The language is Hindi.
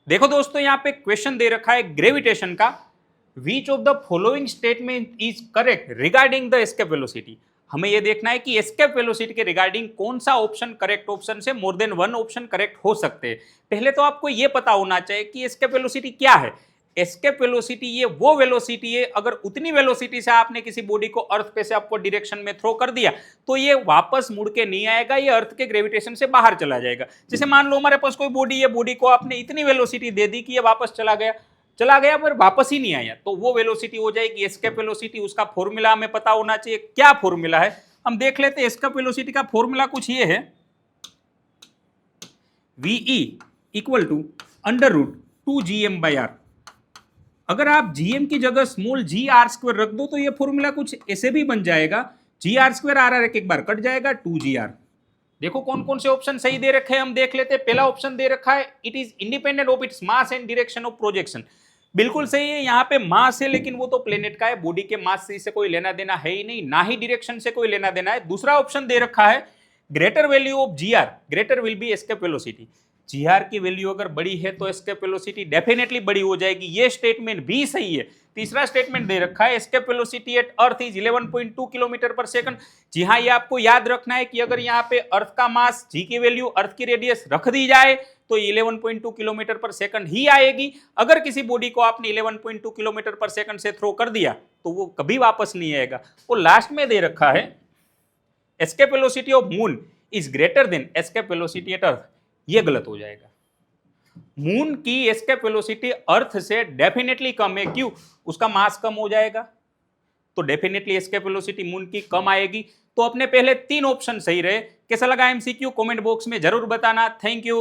देखो दोस्तों, यहाँ पे क्वेश्चन दे रखा है ग्रेविटेशन का। Which of the following statement is correct regarding the escape velocity. हमें यह देखना है कि एस्केप वेलोसिटी के रिगार्डिंग कौन सा ऑप्शन करेक्ट ऑप्शन से more than one option correct हो सकते हैं। पहले तो आपको यह पता होना चाहिए कि एस्केप वेलोसिटी क्या है। एस्केप वेलोसिटी ये वो वेलोसिटी है, अगर उतनी वेलोसिटी से आपने किसी बॉडी को अर्थ पे से अपवर्ड डायरेक्शन में थ्रो कर दिया तो ये वापस मुड़ के नहीं आएगा, ये अर्थ के ग्रेविटेशन से बाहर चला जाएगा। जैसे मान लो हमारे पास कोई बॉडी है, बॉडी को आपने इतनी वेलोसिटी दे दी कि ये वापस चला गया पर वापस ही नहीं आया, तो वो वेलोसिटी हो जाएगी एस्केप वेलोसिटी। उसका फॉर्मूला हमें पता होना चाहिए। क्या फॉर्मूला है हम देख लेते हैं। एस्केप वेलोसिटी का फॉर्मूला कुछ ये है, v equal to under root 2gm/r। अगर आप gm की जगह स्मॉल g r स्क्वायर रख दो तो ये फॉर्मूला कुछ ऐसे भी बन जाएगा, जी आर स्क्वायर आर एक बार कट जाएगा 2gr। देखो कौन कौन से ऑप्शन सही दे रखे हैं हम देख लेते हैं। पहला ऑप्शन दे रखा है it is independent of its mass and direction of projection. बिल्कुल सही है, यहाँ पे मास है लेकिन वो तो प्लेनेट का है, बॉडी के मास से कोई लेना देना है ही नहीं, ना ही डायरेक्शन से कोई लेना देना है। दूसरा ऑप्शन दे रखा है greater value of g r, greater will be escape velocity. G r की वैल्यू अगर बड़ी है तो एस्केप वेलोसिटी डेफिनेटली बड़ी हो जाएगी, ये स्टेटमेंट भी सही है। तीसरा स्टेटमेंट दे रखा है escape velocity at earth is 11.2 kilometre पर सेकंड। जी हाँ, ये आपको याद रखना है कि अगर यहाँ पे अर्थ का मास, जी की वैल्यू, अर्थ की रेडियस रख दी जाए तो 11.2 किलोमीटर पर सेकंड ही आएगी। अगर किसी बॉडी को आपने 11.2 किलोमीटर पर सेकंड से थ्रो कर दिया तो वो कभी वापस नहीं आएगा। और लास्ट में दे रखा है escape velocity of moon is greater than escape velocity at earth. ये गलत हो जाएगा। मून की एस्केप वेलोसिटी अर्थ से डेफिनेटली कम है। क्यों? उसका मास कम हो जाएगा, तो डेफिनेटली एस्केप वेलोसिटी मून की कम आएगी। तो अपने पहले तीन ऑप्शन सही रहे। कैसा लगा एमसीक्यू कमेंट बॉक्स में जरूर बताना। Thank you.